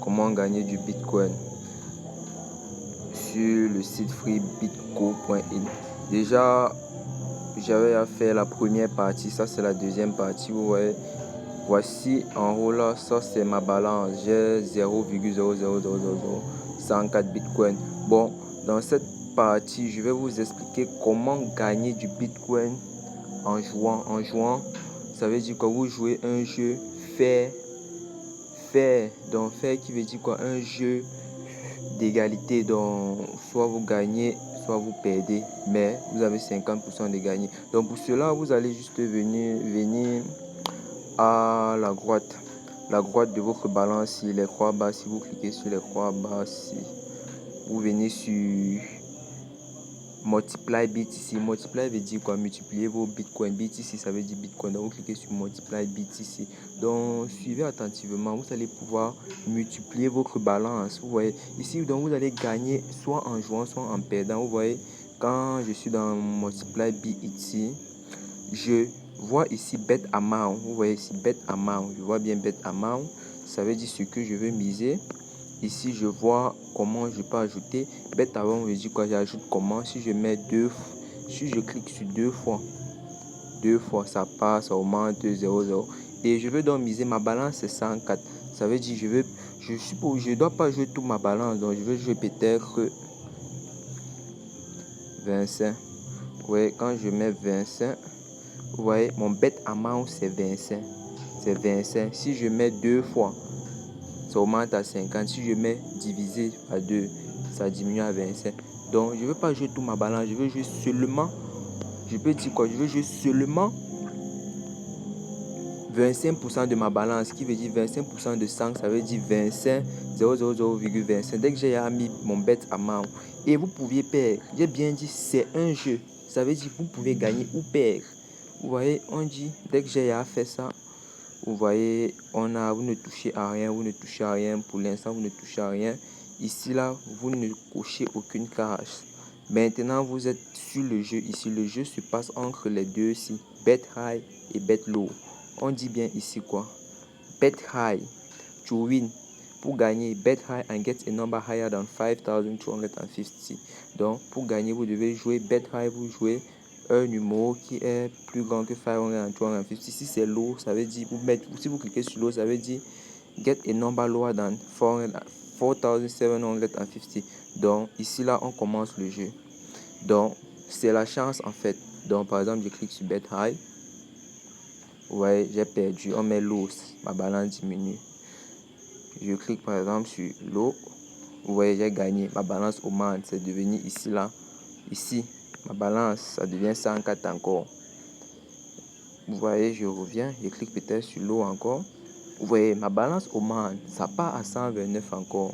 comment gagner du Bitcoin sur le site freebitco.in. Déjà, j'avais à faire la première partie, ça c'est la deuxième partie. Vous voyez, voici en haut là, ça c'est ma balance. J'ai 0,0000104 Bitcoin. Bon, dans cette partie, je vais vous expliquer comment gagner du Bitcoin en jouant. Ça veut dire que vous jouez un jeu fair. Donc fair qui veut dire quoi? Un jeu d'égalité. Donc soit vous gagnez, soit vous perdez, mais vous avez 50% de gagner. Donc pour cela, vous allez juste venir à la droite de votre balance, sur les croix bas. Si vous cliquez sur les croix bas, si vous venez sur Multiply BTC. Multiply veut dire quoi? Multiplier vos bitcoins. BTC ça veut dire bitcoin. Donc vous cliquez sur Multiply BTC. Donc suivez attentivement. Vous allez pouvoir multiplier votre balance. Vous voyez ici, donc vous allez gagner soit en jouant, soit en perdant. Vous voyez, quand je suis dans Multiply BTC, je vois ici Bet Amount. Vous voyez ici Bet Amount. Je vois bien Bet Amount. Ça veut dire ce que je veux miser. Ici, je vois comment je peux ajouter. Bet Amount veut dire quoi? J'ajoute comment? Si je mets si je clique sur deux fois, ça passe, ça augmente 0,0. Et je veux donc miser ma balance, c'est 104. Ça veut dire je dois pas jouer toute ma balance. Donc je veux jouer peut-être 25. Ouais, quand je mets 25, vous voyez, mon Bet Amount c'est 25. C'est 25. Si je mets deux fois, ça augmente à 50. Si je mets divisé par 2, ça diminue à 25. Donc je ne veux pas jouer toute ma balance. Je veux jouer seulement, je peux dire quoi? Je veux jouer seulement 25% de ma balance, qui veut dire 25% de 100, ça veut dire 25, 0,0,25. Dès que j'ai mis mon Bet Amount, et vous pouviez perdre. J'ai bien dit, c'est un jeu. Ça veut dire que vous pouvez gagner ou perdre. Vous voyez, on dit, dès que j'ai fait ça, vous voyez, vous ne touchez à rien, Pour l'instant, vous ne touchez à rien. Ici, là, vous ne cochez aucune case. Maintenant, vous êtes sur le jeu. Ici, le jeu se passe entre les deux ici. Bet high et bet low. On dit bien ici quoi? Bet high to win. Pour gagner, bet high and get a number higher than 5250. Donc, pour gagner, vous devez jouer bet high. Vous jouez un numéro qui est plus grand que 5250. Si c'est low, ça veut dire si vous cliquez sur low, ça veut dire get a number lower than 4750. Donc ici là on commence le jeu. Donc c'est la chance en fait. Donc par exemple je clique sur bet high. Vous voyez, j'ai perdu. On met low, ma balance diminue. Je clique par exemple sur low. Vous voyez, j'ai gagné. Ma balance augmente. C'est devenu ici là. Ici, ma balance, ça devient 104 encore. Vous voyez, je reviens. Je clique peut-être sur low encore. Vous voyez, ma balance augmente. Ça part à 129 encore.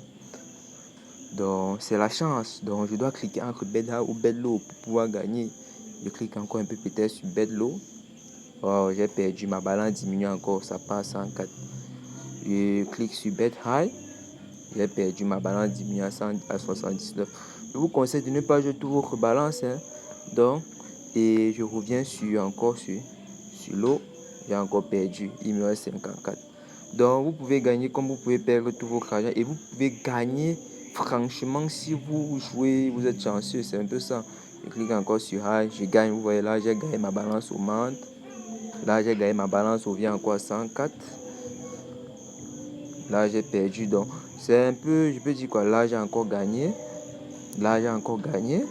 Donc, c'est la chance. Donc, je dois cliquer entre bet high ou bet low pour pouvoir gagner. Je clique encore un peu peut-être sur bet low. Oh, j'ai perdu. Ma balance diminue encore. Ça part à 104. Je clique sur bet high. J'ai perdu. Ma balance diminue à 79. Je vous conseille de ne pas jouer toute votre balance. Donc, et je reviens encore sur low. J'ai encore perdu. Il me reste 54. Donc, vous pouvez gagner comme vous pouvez perdre tout votre argent. Et vous pouvez gagner franchement si vous jouez, vous êtes chanceux. C'est un peu ça. Je clique encore sur high. Je gagne. Vous voyez là, j'ai gagné. Ma balance augmente. Là, j'ai gagné. Ma balance revient encore à 104. Là, j'ai perdu. Donc, c'est un peu, je peux dire quoi. Là, j'ai encore gagné. Là, j'ai encore gagné.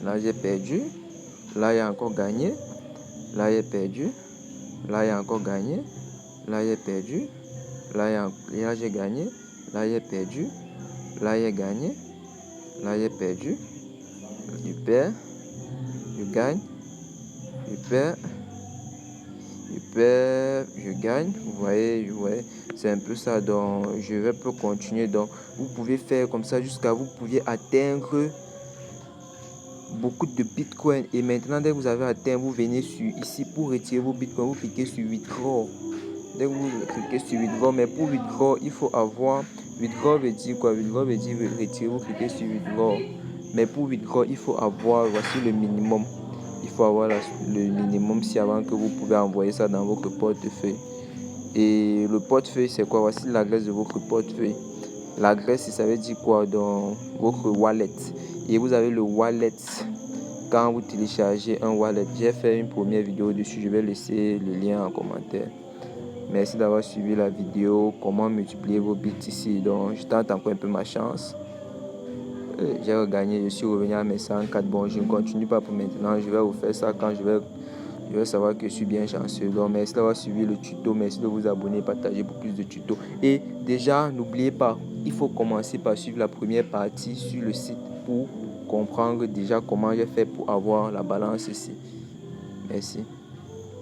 Là, j'ai perdu. Là, j'ai encore gagné. Là, j'ai perdu. Là, j'ai encore gagné. Là, j'ai perdu. Là, j'ai gagné. Là, j'ai perdu. Là, j'ai gagné. Là, j'ai perdu. Je perds. Je gagne. Je perds. Je perds. Je gagne. Vous voyez. C'est un peu ça. Donc, je vais continuer. Donc, vous pouvez faire comme ça jusqu'à vous pouviez atteindre beaucoup de bitcoin. Et maintenant, dès que vous avez atteint, vous venez ici pour retirer vos bitcoins. Vous cliquez sur withdraw. Dès que vous cliquez sur withdraw, mais pour withdraw, il faut avoir. Withdraw veut dire quoi? Withdraw veut dire retirer. Vous cliquez sur withdraw. Mais pour withdraw, il faut avoir, voici le minimum. Il faut avoir le minimum si avant que vous pouvez envoyer ça dans votre portefeuille. Et le portefeuille, c'est quoi? Voici l'adresse de votre portefeuille. L'adresse, ça veut dire quoi? Dans votre wallet. Et vous avez le wallet. Quand vous téléchargez un wallet, j'ai fait une première vidéo dessus. Je vais laisser le lien en commentaire. Merci d'avoir suivi la vidéo. Comment multiplier vos bits ici. Donc, je tente encore un peu ma chance. J'ai regagné. Je suis revenu à mes 104. Bon, je ne continue pas pour maintenant. Je vais vous faire ça quand je vais savoir que je suis bien chanceux. Donc, merci d'avoir suivi le tuto. Merci de vous abonner, partager pour plus de tutos. Et déjà, n'oubliez pas, il faut commencer par suivre la première partie sur le site pour comprendre déjà comment j'ai fait pour avoir la balance ici. Merci.